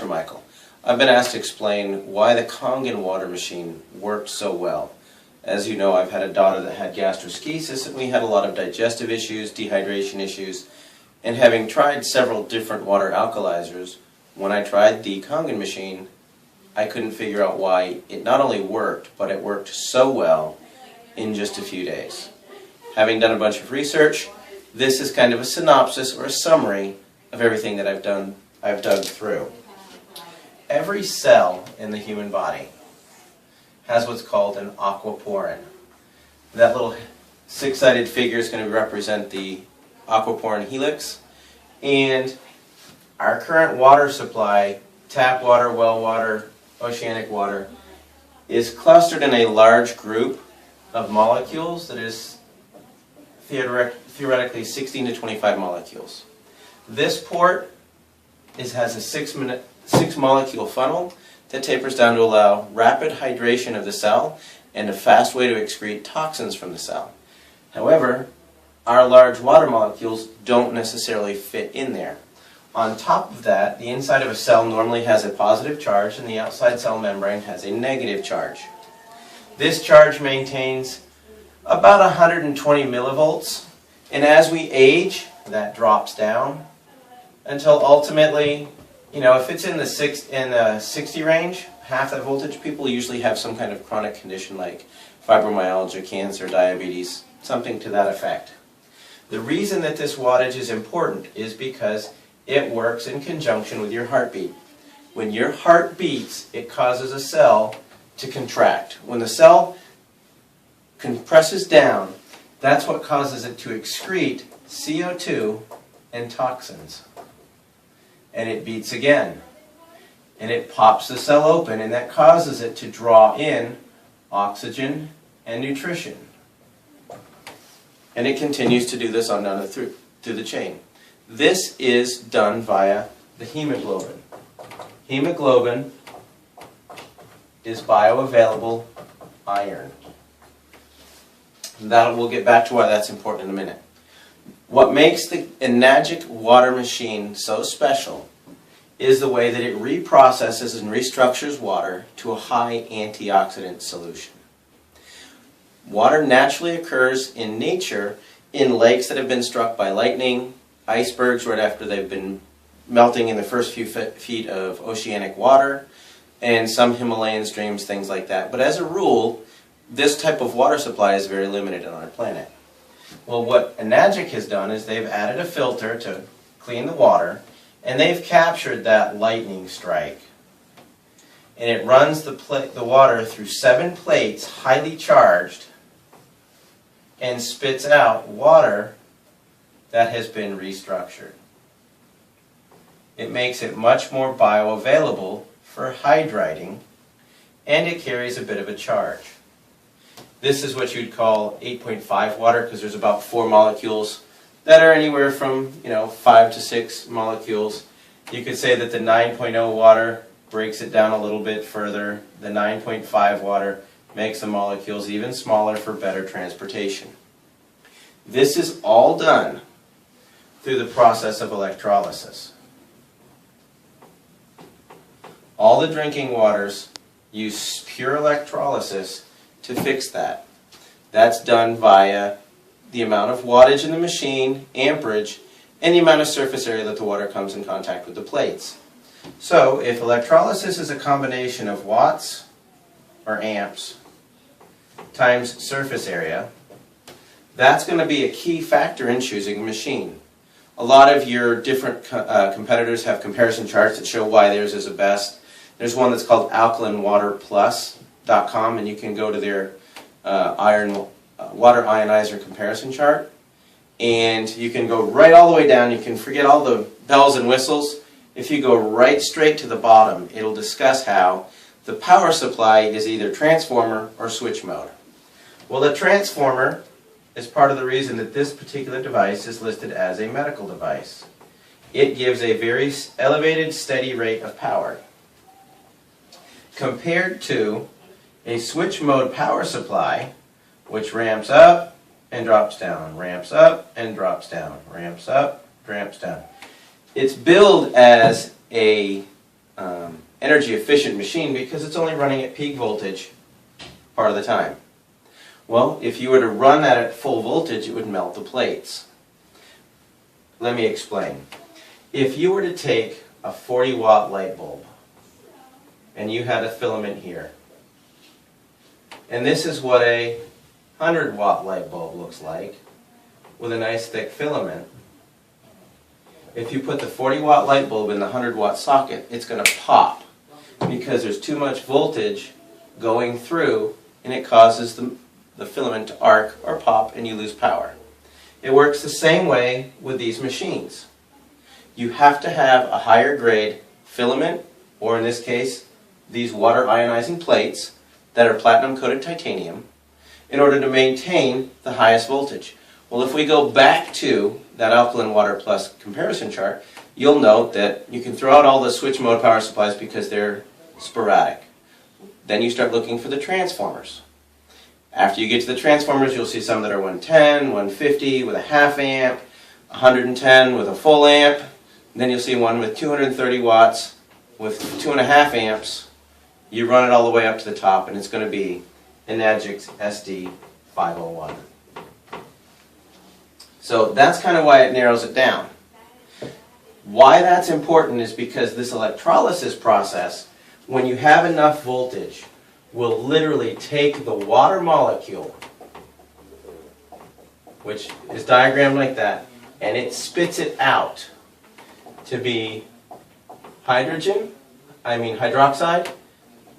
Michael. I've been asked to explain why the Kangen water machine worked so well. As you know, I've had a daughter that had gastroschisis, and we had a lot of digestive issues, dehydration issues, and having tried several different water alkalizers, when I tried the Kangen machine, I couldn't figure out why it not only worked, but it worked so well in just a few days. Having done a bunch of research, this is kind of a synopsis or a summary of everything that I've dug through. Every cell in the human body has what's called an aquaporin. That little six-sided figure is going to represent the aquaporin helix, and our current water supply, tap water, well water, oceanic water, is clustered in a large group of molecules that is theoretically 16 to 25 molecules. This port has a six molecule funnel that tapers down to allow rapid hydration of the cell and a fast way to excrete toxins from the cell. However, our large water molecules don't necessarily fit in there. On top of that, the inside of a cell normally has a positive charge and the outside cell membrane has a negative charge. This charge maintains about 120 millivolts, and as we age, that drops down until ultimately, if it's in the 60 range, half that voltage, people usually have some kind of chronic condition like fibromyalgia, cancer, diabetes, something to that effect. The reason that this wattage is important is because it works in conjunction with your heartbeat. When your heart beats, it causes a cell to contract. When the cell compresses down, that's what causes it to excrete CO2 and toxins. And it beats again. And it pops the cell open, and that causes it to draw in oxygen and nutrition. And it continues to do this on down through the chain. This is done via the hemoglobin. Hemoglobin is bioavailable iron. We'll get back to why that's important in a minute. What makes the Enagic water machine so special is the way that it reprocesses and restructures water to a high antioxidant solution. Water naturally occurs in nature in lakes that have been struck by lightning, icebergs right after they've been melting in the first few feet of oceanic water, and some Himalayan streams, things like that. But as a rule, this type of water supply is very limited on our planet. Well, what Enagic has done is they've added a filter to clean the water, and they've captured that lightning strike. And it runs the water through 7 plates, highly charged, and spits out water that has been restructured. It makes it much more bioavailable for hydrating, and it carries a bit of a charge. This is what you'd call 8.5 water, because there's about 4 molecules that are anywhere from 5 to 6 molecules. You could say that the 9.0 water breaks it down a little bit further. The 9.5 water makes the molecules even smaller for better transportation. This is all done through the process of electrolysis. All the drinking waters use pure electrolysis to fix that. That's done via the amount of wattage in the machine, amperage, and the amount of surface area that the water comes in contact with the plates. So if electrolysis is a combination of watts or amps times surface area, that's going to be a key factor in choosing a machine. A lot of your different competitors have comparison charts that show why theirs is the best. There's one that's called alkalinwaterplus.com, and you can go to their water ionizer comparison chart, and you can go right all the way down. You can forget all the bells and whistles. If you go right straight to the bottom, it'll discuss how the power supply is either transformer or switch mode. Well, the transformer is part of the reason that this particular device is listed as a medical device. It gives a very elevated, steady rate of power, compared to a switch mode power supply, which ramps up and drops down, ramps up and drops down, ramps up, ramps down. It's billed as a energy efficient machine because it's only running at peak voltage part of the time. Well, if you were to run that at full voltage, it would melt the plates. Let me explain. If you were to take a 40-watt light bulb and you had a filament here, and this is what a 100-watt light bulb looks like with a nice thick filament. If you put the 40-watt light bulb in the 100-watt socket, it's going to pop because there's too much voltage going through and it causes the filament to arc or pop and you lose power. It works the same way with these machines. You have to have a higher grade filament, or in this case, these water ionizing plates that are platinum coated titanium, in order to maintain the highest voltage. Well, if we go back to that alkaline water plus comparison chart, you'll note that you can throw out all the switch mode power supplies because they're sporadic. Then you start looking for the transformers. After you get to the transformers, you'll see some that are 110, 150 with a half amp, 110 with a full amp. And then you'll see one with 230 watts with 2.5 amps. You run it all the way up to the top and it's going to be Enagic's SD501. So that's kind of why it narrows it down. Why that's important is because this electrolysis process, when you have enough voltage, will literally take the water molecule, which is diagrammed like that, and it spits it out to be hydroxide,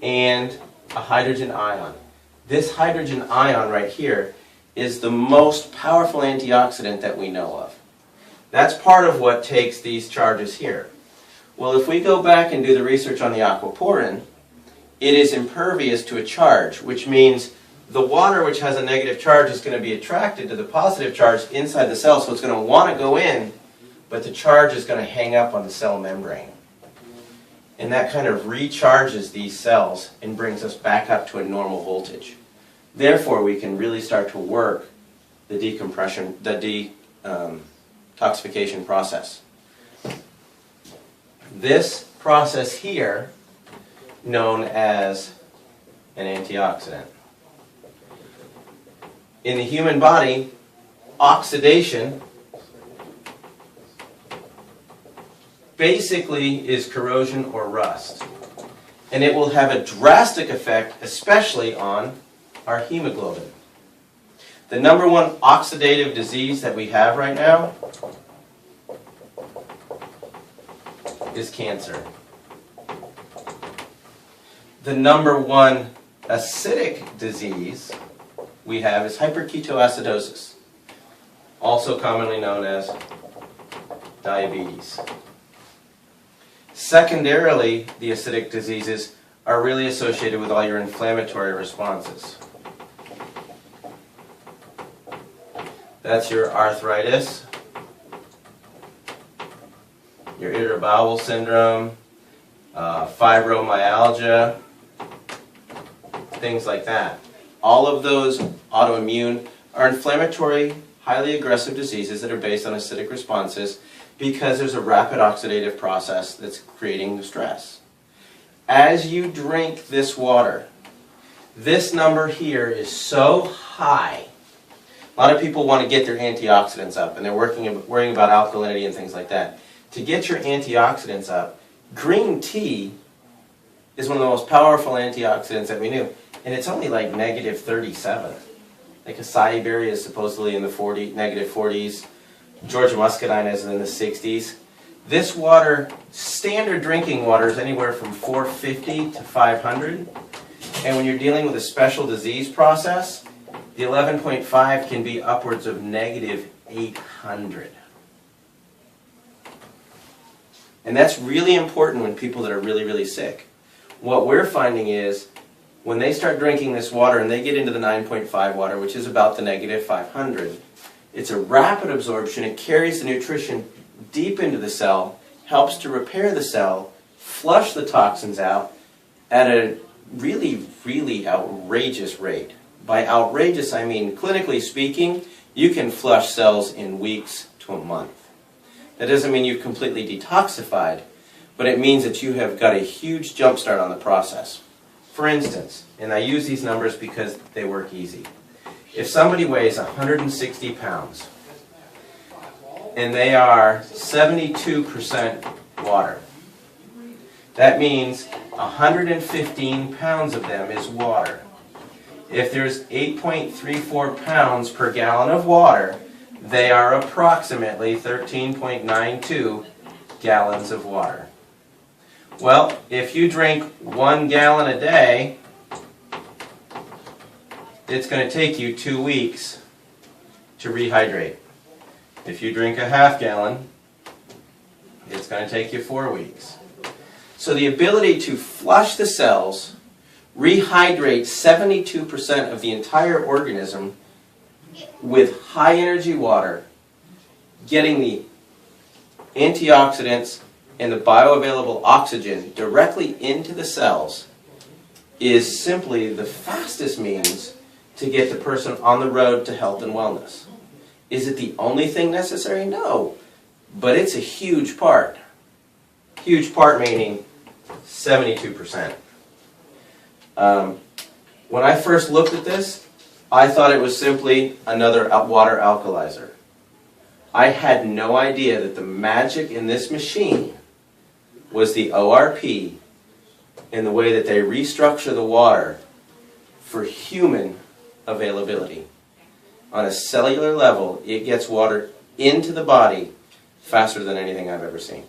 and a hydrogen ion. This hydrogen ion right here is the most powerful antioxidant that we know of. That's part of what takes these charges here. Well, if we go back and do the research on the aquaporin, it is impervious to a charge, which means the water which has a negative charge is going to be attracted to the positive charge inside the cell, so it's going to want to go in, but the charge is going to hang up on the cell membrane. And that kind of recharges these cells and brings us back up to a normal voltage. Therefore, we can really start to work the detoxification process. This process here, known as an antioxidant. In the human body, oxidation basically is corrosion or rust. And it will have a drastic effect, especially on our hemoglobin. The number one oxidative disease that we have right now is cancer. The number one acidic disease we have is hyperketoacidosis, also commonly known as diabetes. Secondarily, the acidic diseases are really associated with all your inflammatory responses. That's your arthritis, your irritable bowel syndrome, fibromyalgia, things like that. All of those autoimmune are inflammatory, highly aggressive diseases that are based on acidic responses because there's a rapid oxidative process that's creating the stress. As you drink this water, this number here is so high. A lot of people want to get their antioxidants up and they're worrying about alkalinity and things like that. To get your antioxidants up, green tea is one of the most powerful antioxidants that we knew. And it's only like negative 37. Like acai berry is supposedly in the negative 40s. Georgia muscadine is in the 60s. This water, standard drinking water, is anywhere from 450 to 500. And when you're dealing with a special disease process, the 11.5 can be upwards of negative 800. And that's really important when people that are really, really sick. What we're finding is when they start drinking this water and they get into the 9.5 water, which is about the negative 500, it's a rapid absorption. It carries the nutrition deep into the cell, helps to repair the cell, flush the toxins out at a really, really outrageous rate. By outrageous, I mean, clinically speaking, you can flush cells in weeks to a month. That doesn't mean you've completely detoxified, but it means that you have got a huge jump start on the process. For instance, and I use these numbers because they work easy. If somebody weighs 160 pounds and they are 72% water, that means 115 pounds of them is water. If there's 8.34 pounds per gallon of water, they are approximately 13.92 gallons of water. Well, if you drink 1 gallon a day, it's going to take you 2 weeks to rehydrate. If you drink a half gallon, it's going to take you 4 weeks. So the ability to flush the cells, rehydrate 72% of the entire organism with high energy water, getting the antioxidants and the bioavailable oxygen directly into the cells is simply the fastest means to get the person on the road to health and wellness. Is it the only thing necessary? No. But it's a huge part. Huge part meaning 72%. When I first looked at this, I thought it was simply another water alkalizer. I had no idea that the magic in this machine was the ORP in the way that they restructure the water for human availability. On a cellular level, it gets water into the body faster than anything I've ever seen.